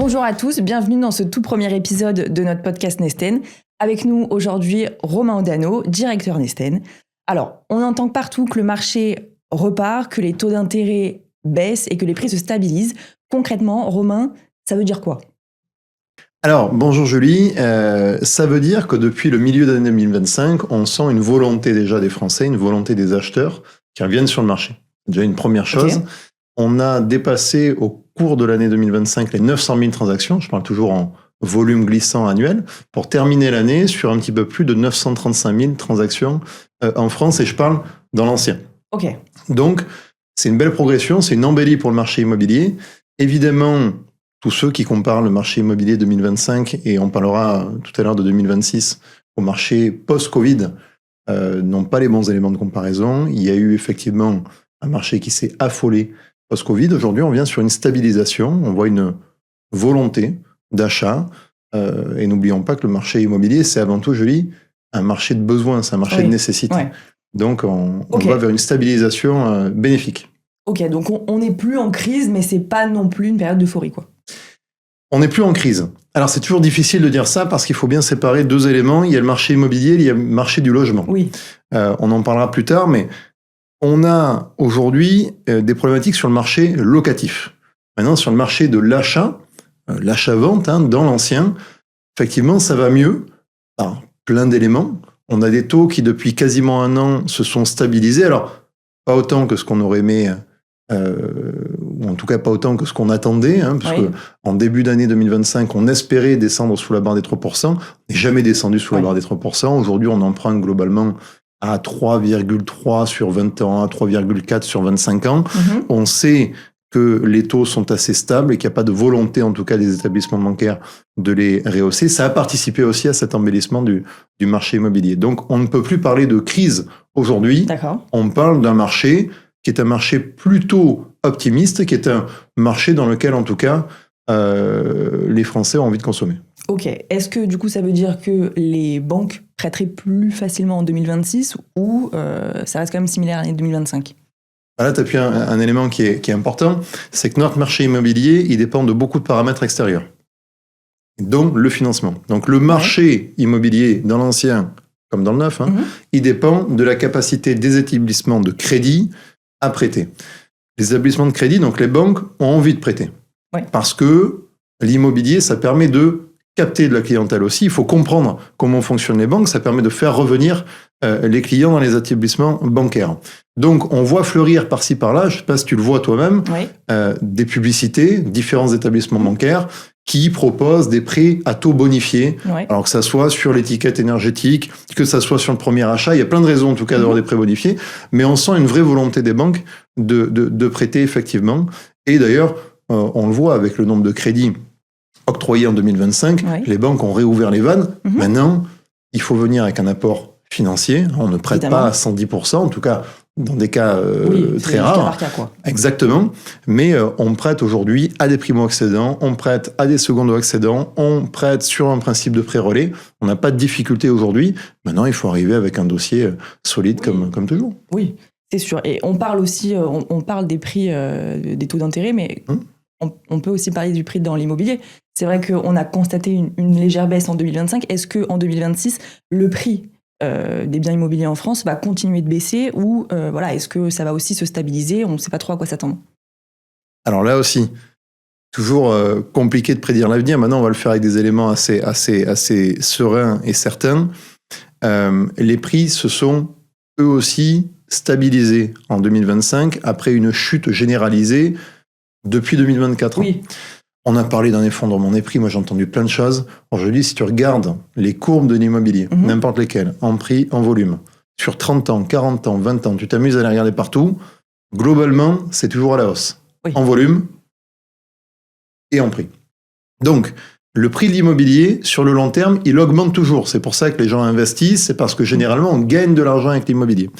Bonjour à tous, bienvenue dans ce tout premier épisode de notre podcast Nesten. Avec nous aujourd'hui Romain Odano, directeur Nesten. Alors, on entend partout que le marché repart, que les taux d'intérêt baissent et que les prix se stabilisent. Concrètement, Romain, ça veut dire quoi ? Alors, bonjour Julie, ça veut dire que depuis le milieu de l'année 2025, on sent une volonté déjà des Français, une volonté des acheteurs qui reviennent sur le marché. Déjà une première chose, okay. On a dépassé au cours de l'année 2025 les 900 000 transactions, je parle toujours en volume glissant annuel, pour terminer l'année sur un petit peu plus de 935 000 transactions en France, et je parle dans l'ancien. Okay. Donc, c'est une belle progression, c'est une embellie pour le marché immobilier. Évidemment, tous ceux qui comparent le marché immobilier 2025, et on parlera tout à l'heure de 2026, au marché post-Covid, n'ont pas les bons éléments de comparaison. Il y a eu effectivement un marché qui s'est affolé post-Covid. Aujourd'hui, on vient sur une stabilisation. On voit une volonté d'achat. Et n'oublions pas que le marché immobilier, c'est avant tout, Julie, un marché de besoin, c'est un marché de nécessité. Ouais. Donc, on va vers une stabilisation bénéfique. Ok, donc on n'est plus en crise, mais c'est pas non plus une période d'euphorie, quoi. On n'est plus en crise. Alors, c'est toujours difficile de dire ça parce qu'il faut bien séparer deux éléments. Il y a le marché immobilier, il y a le marché du logement. Oui. On en parlera plus tard, mais on a aujourd'hui des problématiques sur le marché locatif. Maintenant, sur le marché de l'achat-vente, dans l'ancien, effectivement, ça va mieux par plein d'éléments. On a des taux qui, depuis quasiment un an, se sont stabilisés. Alors, pas autant que ce qu'on aurait aimé, ou en tout cas pas autant que ce qu'on attendait, puisque en début d'année 2025, on espérait descendre sous la barre des 3%. On n'est jamais descendu sous la barre des 3%. Aujourd'hui, on emprunte globalement à 3,3 sur 20 ans, à 3,4 sur 25 ans. On sait que les taux sont assez stables et qu'il n'y a pas de volonté, en tout cas des établissements bancaires, de les rehausser. Ça a participé aussi à cet embellissement du marché immobilier. Donc, on ne peut plus parler de crise aujourd'hui. D'accord. On parle d'un marché qui est un marché plutôt optimiste, qui est un marché dans lequel, en tout cas, les Français ont envie de consommer. Ok. Est-ce que, du coup, ça veut dire que les banques prêteraient plus facilement en 2026 ou ça reste quand même similaire à l'année 2025 ? Là, tu as puis un élément qui est important, c'est que notre marché immobilier, il dépend de beaucoup de paramètres extérieurs, dont le financement. Donc, le marché immobilier dans l'ancien, comme dans le neuf, il dépend de la capacité des établissements de crédit à prêter. Les établissements de crédit, donc les banques, ont envie de prêter. Parce que l'immobilier, ça permet de capter de la clientèle aussi. Il faut comprendre comment fonctionnent les banques. Ça permet de faire revenir les clients dans les établissements bancaires. Donc, on voit fleurir par-ci, par-là, je ne sais pas si tu le vois toi-même, des publicités, différents établissements bancaires qui proposent des prêts à taux bonifiés. Alors que ça soit sur l'étiquette énergétique, que ça soit sur le premier achat. Il y a plein de raisons, en tout cas, d'avoir des prêts bonifiés. Mais on sent une vraie volonté des banques de prêter, effectivement. Et d'ailleurs, on le voit avec le nombre de crédits octroyés en 2025. Les banques ont réouvert les vannes. Maintenant, il faut venir avec un apport financier. On ne prête pas à 110%, en tout cas dans des cas très rares. Exactement. Mais on prête aujourd'hui à des primo-accédants, on prête à des secondo-accédants, on prête sur un principe de prêt relais. On n'a pas de difficulté aujourd'hui. Maintenant, il faut arriver avec un dossier solide comme toujours. Oui, c'est sûr. Et on parle aussi, on parle des prix, des taux d'intérêt, mais on peut aussi parler du prix dans l'immobilier. C'est vrai qu'on a constaté une légère baisse en 2025. Est-ce qu'en 2026, le prix des biens immobiliers en France va continuer de baisser ou est-ce que ça va aussi se stabiliser ? On ne sait pas trop à quoi s'attendre. Alors là aussi, toujours compliqué de prédire l'avenir. Maintenant, on va le faire avec des éléments assez sereins et certains. Les prix se sont eux aussi stabilisés en 2025 après une chute généralisée depuis 2024. Oui. On a parlé d'un effondrement des prix, moi j'ai entendu plein de choses. Alors je dis, si tu regardes les courbes de l'immobilier, n'importe lesquelles, en prix, en volume, sur 30 ans, 40 ans, 20 ans, tu t'amuses à les regarder partout, globalement, c'est toujours à la hausse. En volume et en prix. Donc, le prix de l'immobilier, sur le long terme, il augmente toujours. C'est pour ça que les gens investissent, c'est parce que généralement, on gagne de l'argent avec l'immobilier.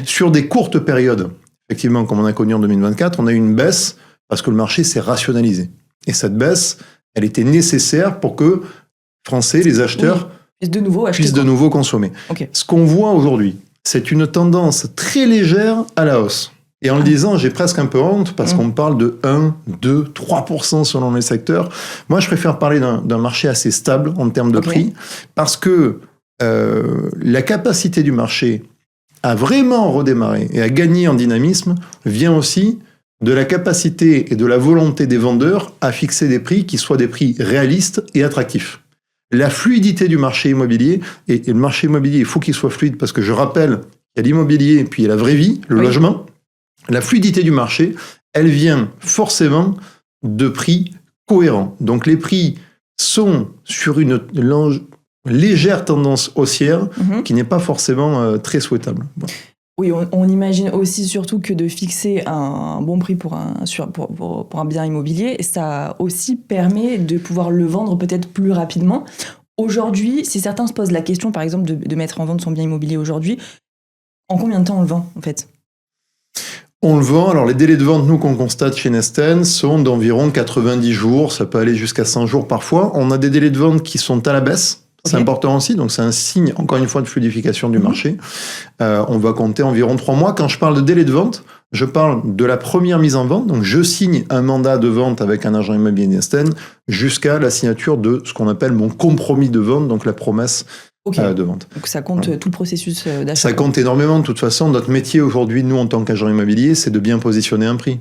Sur des courtes périodes, effectivement, comme on a connu en 2024, on a eu une baisse parce que le marché s'est rationalisé. Et cette baisse, elle était nécessaire pour que Français, les acheteurs, puissent de nouveau consommer. Ce qu'on voit aujourd'hui, c'est une tendance très légère à la hausse. Et en le disant, j'ai presque un peu honte parce qu'on parle de 1, 2, 3% selon les secteurs. Moi, je préfère parler d'un marché assez stable en termes de prix parce que la capacité du marché à vraiment redémarrer et à gagner en dynamisme vient aussi de la capacité et de la volonté des vendeurs à fixer des prix qui soient des prix réalistes et attractifs. La fluidité du marché immobilier, et le marché immobilier, il faut qu'il soit fluide parce que je rappelle, il y a l'immobilier et puis il y a la vraie vie, le logement. La fluidité du marché, elle vient forcément de prix cohérents. Donc les prix sont sur une légère tendance haussière qui n'est pas forcément très souhaitable. Bon. Oui, on imagine aussi surtout que de fixer un bon prix pour un bien immobilier, ça aussi permet de pouvoir le vendre peut-être plus rapidement. Aujourd'hui, si certains se posent la question, par exemple, de mettre en vente son bien immobilier aujourd'hui, en combien de temps on le vend, en fait ? On le vend. Alors, les délais de vente, nous, qu'on constate chez Nesten, sont d'environ 90 jours. Ça peut aller jusqu'à 100 jours parfois. On a des délais de vente qui sont à la baisse. C'est important aussi. Donc, c'est un signe, encore une fois, de fluidification du marché. On va compter environ 3 mois. Quand je parle de délai de vente, je parle de la première mise en vente. Donc, je signe un mandat de vente avec un agent immobilier Nesten jusqu'à la signature de ce qu'on appelle mon compromis de vente, donc la promesse de vente. Donc ça compte tout le processus d'achat. Ça compte énormément. De toute façon, notre métier aujourd'hui, nous, en tant qu'agent immobilier, c'est de bien positionner un prix.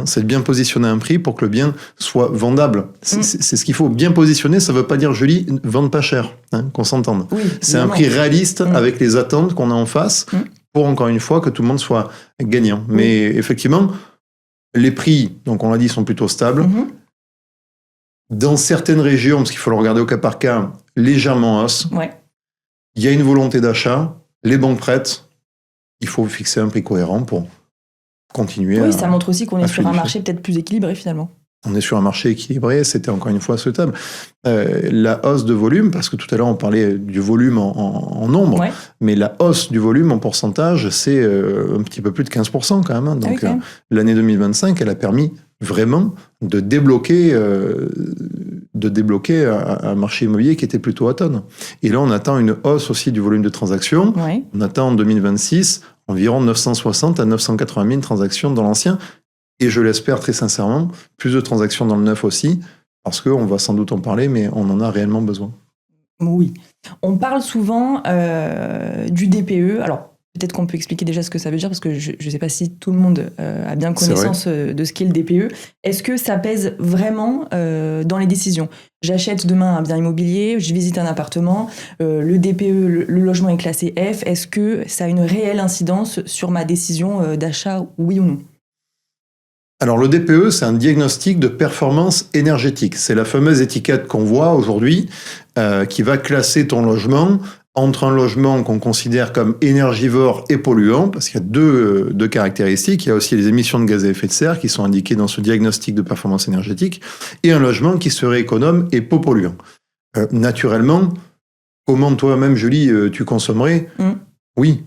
C'est de bien positionner un prix pour que le bien soit vendable. C'est ce qu'il faut. Bien positionner, ça ne veut pas dire, Julie, vendre pas cher, qu'on s'entende. Oui, c'est un prix réaliste avec les attentes qu'on a en face pour, encore une fois, que tout le monde soit gagnant. Mais effectivement, les prix, donc on l'a dit, sont plutôt stables. Dans certaines régions, parce qu'il faut le regarder au cas par cas, légèrement en hausse. Il y a une volonté d'achat, les banques prêtent, il faut fixer un prix cohérent pour continuer. Oui, ça montre aussi qu'on est sur un marché peut-être plus équilibré finalement. On est sur un marché équilibré, c'était encore une fois souhaitable. La hausse de volume, parce que tout à l'heure on parlait du volume en nombre, mais la hausse du volume en pourcentage, c'est un petit peu plus de 15% quand même. Donc l'année 2025, elle a permis vraiment de débloquer un marché immobilier qui était plutôt à tonne. Et là, on attend une hausse aussi du volume de transactions. On attend en 2026 environ 960 à 980 000 transactions dans l'ancien. Et je l'espère très sincèrement, plus de transactions dans le neuf aussi, parce qu'on va sans doute en parler, mais on en a réellement besoin. Oui. On parle souvent du DPE. Alors, peut-être qu'on peut expliquer déjà ce que ça veut dire, parce que je ne sais pas si tout le monde a bien connaissance de ce qu'est le DPE. Est-ce que ça pèse vraiment dans les décisions ? J'achète demain un bien immobilier, je visite un appartement, le DPE, le logement est classé F. Est-ce que ça a une réelle incidence sur ma décision d'achat, oui ou non ? Alors le DPE, c'est un diagnostic de performance énergétique. C'est la fameuse étiquette qu'on voit aujourd'hui qui va classer ton logement entre un logement qu'on considère comme énergivore et polluant, parce qu'il y a deux caractéristiques. Il y a aussi les émissions de gaz à effet de serre qui sont indiquées dans ce diagnostic de performance énergétique, et un logement qui serait économe et peu polluant. Naturellement, comment toi-même, Julie, tu consommerais ? Oui,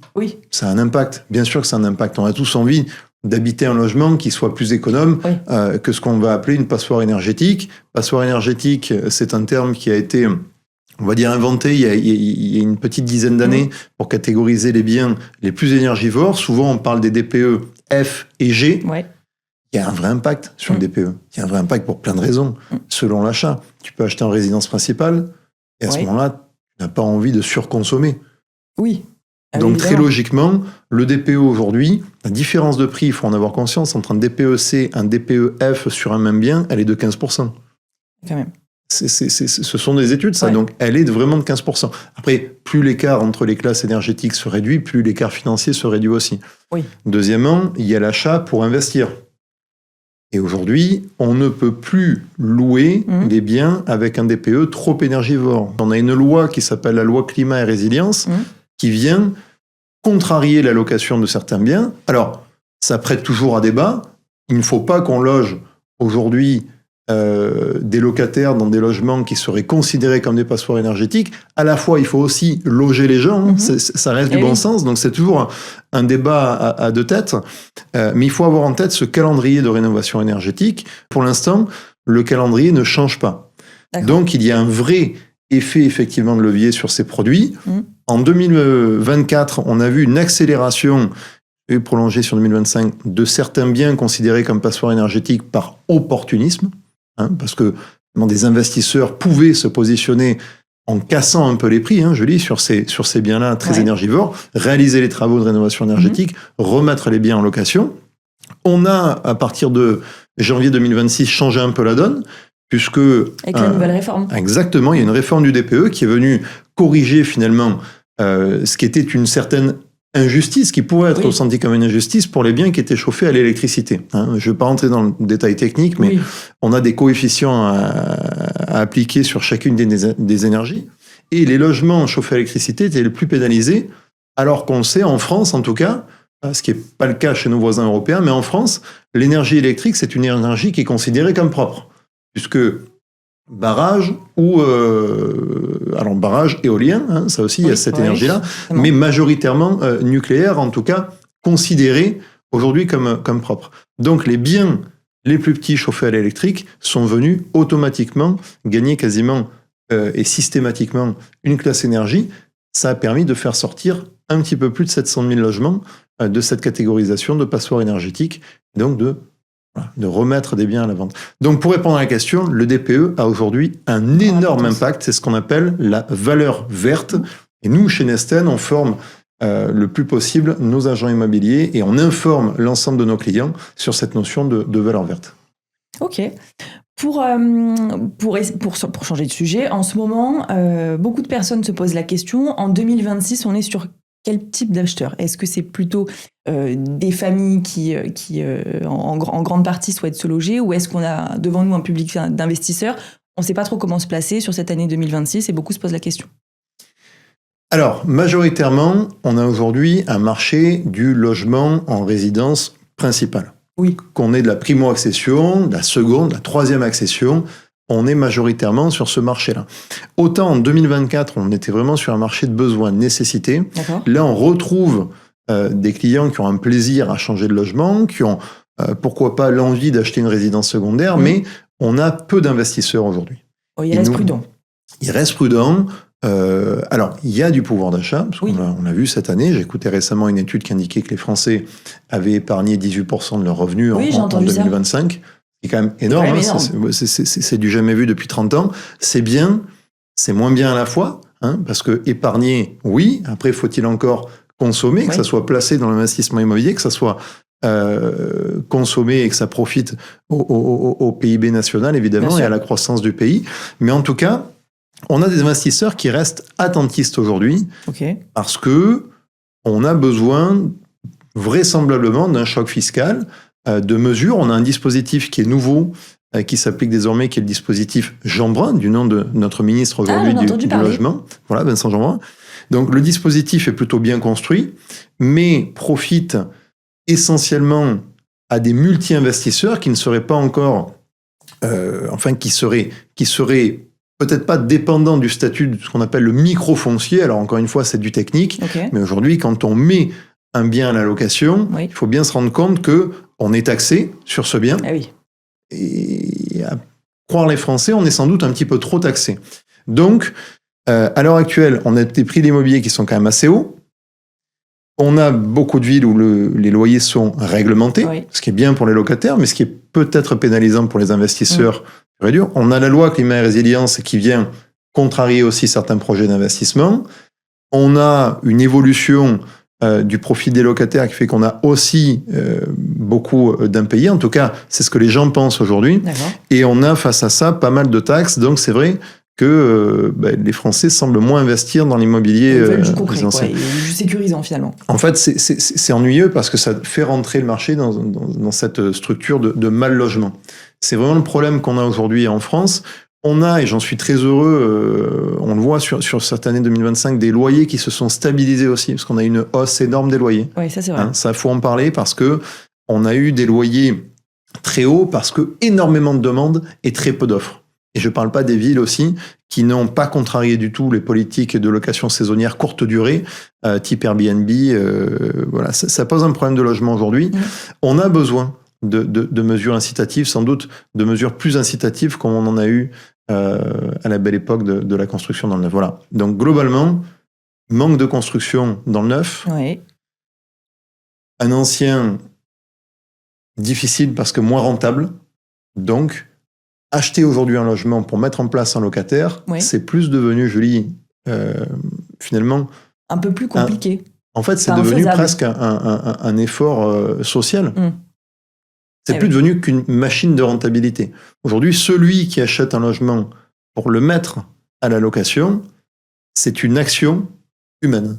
ça a un impact. Bien sûr que ça a un impact. On a tous envie d'habiter un logement qui soit plus économe que ce qu'on va appeler une passoire énergétique. Passoire énergétique, c'est un terme qui a été, on va dire, inventé il y a une petite dizaine d'années pour catégoriser les biens les plus énergivores. Souvent, on parle des DPE F et G. Il y a un vrai impact sur le DPE. Il y a un vrai impact pour plein de raisons. Selon l'achat, tu peux acheter en résidence principale et à ce moment-là, tu n'as pas envie de surconsommer. Donc très logiquement, le DPE aujourd'hui, la différence de prix, il faut en avoir conscience, entre un DPE-C et un DPE-F sur un même bien, elle est de 15%. Quand même. Ce sont des études, ça, donc elle est vraiment de 15%. Après, plus l'écart entre les classes énergétiques se réduit, plus l'écart financier se réduit aussi. Deuxièmement, il y a l'achat pour investir. Et aujourd'hui, on ne peut plus louer les biens avec un DPE trop énergivore. On a une loi qui s'appelle la loi climat et résilience, qui vient contrarier la location de certains biens. Alors, ça prête toujours à débat. Il ne faut pas qu'on loge aujourd'hui des locataires dans des logements qui seraient considérés comme des passoires énergétiques. À la fois, il faut aussi loger les gens. Ça reste du bon sens. Donc, c'est toujours un débat à deux têtes. Mais il faut avoir en tête ce calendrier de rénovation énergétique. Pour l'instant, le calendrier ne change pas. Donc, il y a un vrai effet effectivement de levier sur ces produits. En 2024, on a vu une accélération est prolongé sur 2025 de certains biens considérés comme passoires énergétiques par opportunisme, parce que des investisseurs pouvaient se positionner en cassant un peu les prix, je lis, sur ces biens-là très énergivores, réaliser les travaux de rénovation énergétique, remettre les biens en location. On a, à partir de janvier 2026, changé un peu la donne, puisque... Avec la nouvelle réforme. Exactement, il y a une réforme du DPE qui est venue corriger finalement ce qui était une certaine injustice, qui pourrait être ressentie comme une injustice pour les biens qui étaient chauffés à l'électricité. Je ne vais pas rentrer dans le détail technique, mais on a des coefficients à appliquer sur chacune des énergies. Et les logements chauffés à l'électricité étaient les plus pénalisés, alors qu'on le sait, en France en tout cas, ce qui n'est pas le cas chez nos voisins européens, mais en France, l'énergie électrique, c'est une énergie qui est considérée comme propre, puisque barrage ou alors barrage éolien, ça aussi il y a cette énergie-là, mais majoritairement nucléaire, en tout cas considérée aujourd'hui comme propre. Donc les biens les plus petits chauffés à l'électrique sont venus automatiquement gagner quasiment et systématiquement une classe énergie. Ça a permis de faire sortir un petit peu plus de 700 000 logements de cette catégorisation de passoires énergétiques, donc de remettre des biens à la vente. Donc, pour répondre à la question, le DPE a aujourd'hui un énorme impact. C'est ce qu'on appelle la valeur verte. Et nous, chez Nesten, on forme le plus possible nos agents immobiliers et on informe l'ensemble de nos clients sur cette notion de valeur verte. Ok. Pour changer de sujet, en ce moment, beaucoup de personnes se posent la question, en 2026, on est sur quel type d'acheteur ? Est-ce que c'est plutôt des familles qui en grande partie souhaitent se loger, ou est-ce qu'on a devant nous un public d'investisseurs ? On ne sait pas trop comment se placer sur cette année 2026 et beaucoup se posent la question. Alors, majoritairement, on a aujourd'hui un marché du logement en résidence principale. Oui. Qu'on ait de la primo-accession, de la seconde, de la troisième accession, on est majoritairement sur ce marché-là. Autant en 2024, on était vraiment sur un marché de besoin, de nécessité. D'accord. Là, on retrouve des clients qui ont un plaisir à changer de logement, qui ont, pourquoi pas, l'envie d'acheter une résidence secondaire, mais on a peu d'investisseurs aujourd'hui. Il reste prudent. Il reste prudent. Alors, il y a du pouvoir d'achat, parce qu'on l'a vu cette année. J'ai écouté récemment une étude qui indiquait que les Français avaient épargné 18% de leurs revenus en 2025. Ça. C'est quand même énorme. C'est du jamais vu depuis 30 ans. C'est bien, c'est moins bien à la fois, parce que épargner, oui. Après, faut-il encore consommer, que ça soit placé dans l'investissement immobilier, que ça soit consommé et que ça profite au PIB national, évidemment, et à la croissance du pays. Mais en tout cas, on a des investisseurs qui restent attentistes aujourd'hui, parce que on a besoin vraisemblablement d'un choc fiscal, de mesures. On a un dispositif qui est nouveau, qui s'applique désormais, qui est le dispositif Jeanbrun, du nom de notre ministre aujourd'hui du Logement. Voilà, Vincent Jeanbrun. Donc le dispositif est plutôt bien construit, mais profite essentiellement à des multi-investisseurs qui ne seraient pas encore, qui seraient peut-être pas dépendants du statut de ce qu'on appelle le micro-foncier. Alors encore une fois, c'est du technique, mais aujourd'hui, quand on met un bien à la location, il faut bien se rendre compte qu'on est taxé sur ce bien. Ah oui. Et à croire les Français, on est sans doute un petit peu trop taxé. Donc, à l'heure actuelle, on a des prix de l'immobilier qui sont quand même assez hauts. On a beaucoup de villes où les loyers sont réglementés, ce qui est bien pour les locataires, mais ce qui est peut-être pénalisant pour les investisseurs. On a la loi climat et résilience qui vient contrarier aussi certains projets d'investissement. On a une évolution du profit des locataires qui fait qu'on a aussi beaucoup d'impayés. En tout cas, c'est ce que les gens pensent aujourd'hui. Et on a face à ça pas mal de taxes. Donc c'est vrai que les Français semblent moins investir dans l'immobilier. Ils veulent du concret, du sécurisant finalement. En fait, c'est ennuyeux parce que ça fait rentrer le marché dans cette structure de mal logement. C'est vraiment le problème qu'on a aujourd'hui en France. On a, et j'en suis très heureux, on le voit sur cette année 2025, des loyers qui se sont stabilisés aussi, parce qu'on a une hausse énorme des loyers. Oui, ça c'est vrai. Ça, faut en parler parce que on a eu des loyers très hauts parce que énormément de demandes et très peu d'offres. Et je ne parle pas des villes aussi qui n'ont pas contrarié du tout les politiques de location saisonnière courte durée, type Airbnb. Voilà, ça pose un problème de logement aujourd'hui. On a besoin de mesures incitatives, sans doute de mesures plus incitatives comme on en a eu à la belle époque de la construction dans le neuf. Voilà. Donc globalement, manque de construction dans le neuf, Un ancien difficile parce que moins rentable. Donc, acheter aujourd'hui un logement pour mettre en place un locataire, c'est plus devenu, Julie, finalement... Un peu plus compliqué. En fait, c'est devenu presque un effort social. C'est plus devenu qu'une machine de rentabilité. Aujourd'hui, celui qui achète un logement pour le mettre à la location, c'est une action humaine.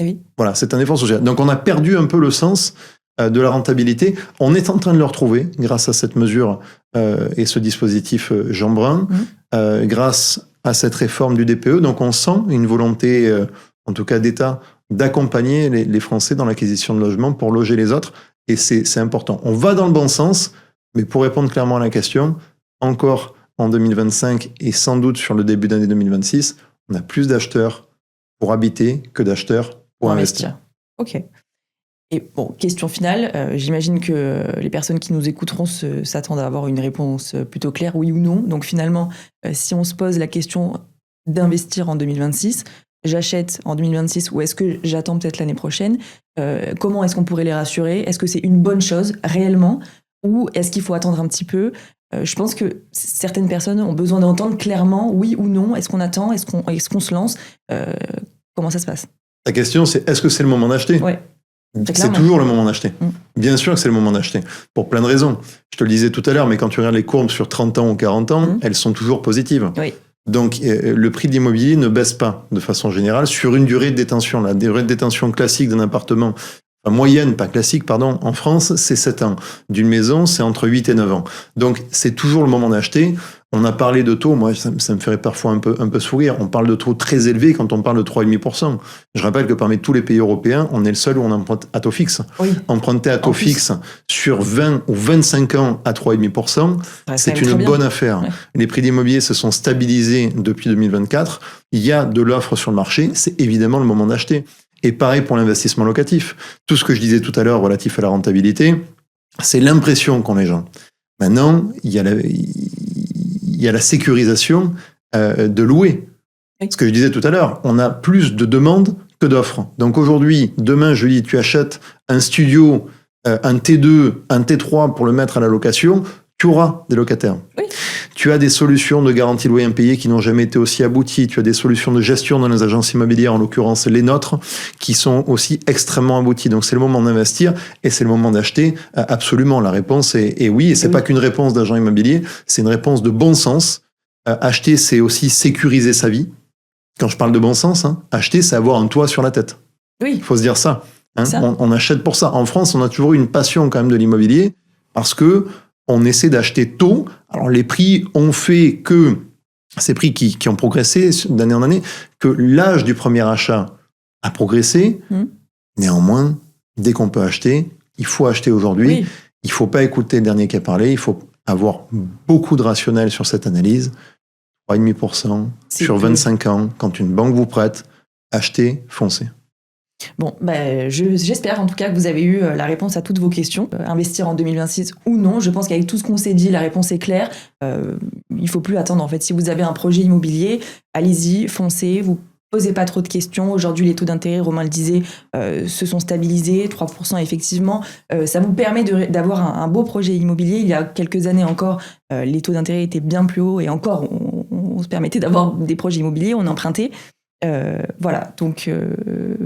Oui. Voilà, c'est un effort social. Donc, on a perdu un peu le sens de la rentabilité. On est en train de le retrouver grâce à cette mesure et ce dispositif Jean Brun, grâce à cette réforme du DPE. Donc, on sent une volonté, en tout cas d'État, d'accompagner les Français dans l'acquisition de logements pour loger les autres. Et c'est important. On va dans le bon sens, mais pour répondre clairement à la question, encore en 2025 et sans doute sur le début d'année 2026, on a plus d'acheteurs pour habiter que d'acheteurs pour investir. Ok. Et bon, question finale, j'imagine que les personnes qui nous écouteront s'attendent à avoir une réponse plutôt claire, oui ou non. Donc finalement, si on se pose la question d'investir en 2026, j'achète en 2026 ou est-ce que j'attends peut-être l'année prochaine, comment est-ce qu'on pourrait les rassurer? Est-ce que c'est une bonne chose réellement ou est-ce qu'il faut attendre un petit peu? Je pense que certaines personnes ont besoin d'entendre clairement oui ou non. Est-ce qu'on attend? Est-ce qu'on se lance? Comment ça se passe? La question, c'est est-ce que c'est le moment d'acheter? Ouais. C'est toujours le moment d'acheter. Bien sûr que c'est le moment d'acheter. Pour plein de raisons. Je te le disais tout à l'heure, mais quand tu regardes les courbes sur 30 ans ou 40 ans, elles sont toujours positives. Oui. Donc, le prix de l'immobilier ne baisse pas de façon générale sur une durée de détention. La durée de détention classique d'un appartement, enfin moyenne, pas classique, pardon, en France, c'est 7 ans. D'une maison, c'est entre 8 et 9 ans. Donc, c'est toujours le moment d'acheter. On a parlé de taux, moi, ça me ferait parfois un peu sourire. On parle de taux très élevés quand on parle de 3,5%. Je rappelle que parmi tous les pays européens, on est le seul où on emprunte à taux fixe. Oui. Emprunter à taux fixe sur 20 ou 25 ans à 3,5%, c'est une bonne affaire. Ouais. Les prix d'immobilier se sont stabilisés depuis 2024. Il y a de l'offre sur le marché. C'est évidemment le moment d'acheter. Et pareil pour l'investissement locatif. Tout ce que je disais tout à l'heure relatif à la rentabilité, c'est l'impression qu'ont les gens. Maintenant, il y a la sécurisation de louer. Ce que je disais tout à l'heure, on a plus de demandes que d'offres. Donc aujourd'hui, demain, je dis, tu achètes un studio, un T2, un T3 pour le mettre à la location, tu auras des locataires. Oui. Tu as des solutions de garantie loyer impayé qui n'ont jamais été aussi abouties. Tu as des solutions de gestion dans les agences immobilières, en l'occurrence les nôtres, qui sont aussi extrêmement abouties. Donc c'est le moment d'investir et c'est le moment d'acheter. Absolument, la réponse est oui. Et c'est pas qu'une réponse d'agent immobilier, c'est une réponse de bon sens. Acheter, c'est aussi sécuriser sa vie. Quand je parle de bon sens, acheter, c'est avoir un toit sur la tête. Oui. Il faut se dire ça. On achète pour ça. En France, on a toujours eu une passion quand même de l'immobilier parce que on essaie d'acheter tôt. Alors, les prix ont fait que, ces prix qui ont progressé d'année en année, que l'âge du premier achat a progressé. Néanmoins, dès qu'on peut acheter, il faut acheter aujourd'hui. Oui. Il ne faut pas écouter le dernier qui a parlé. Il faut avoir beaucoup de rationnel sur cette analyse. 3,5% sur 25 ans, quand une banque vous prête, achetez, foncez. Bon, j'espère en tout cas que vous avez eu la réponse à toutes vos questions. Investir en 2026 ou non, je pense qu'avec tout ce qu'on s'est dit, la réponse est claire. Il ne faut plus attendre en fait. Si vous avez un projet immobilier, allez-y, foncez, vous posez pas trop de questions. Aujourd'hui, les taux d'intérêt, Romain le disait, se sont stabilisés, 3% effectivement. Ça vous permet d'avoir un beau projet immobilier. Il y a quelques années encore, les taux d'intérêt étaient bien plus hauts et encore, on se permettait d'avoir des projets immobiliers, on empruntait. Voilà, donc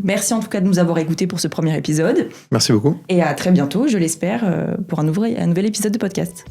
merci en tout cas de nous avoir écoutés pour ce premier épisode. Merci beaucoup. Et à très bientôt, je l'espère, pour un nouvel épisode de podcast.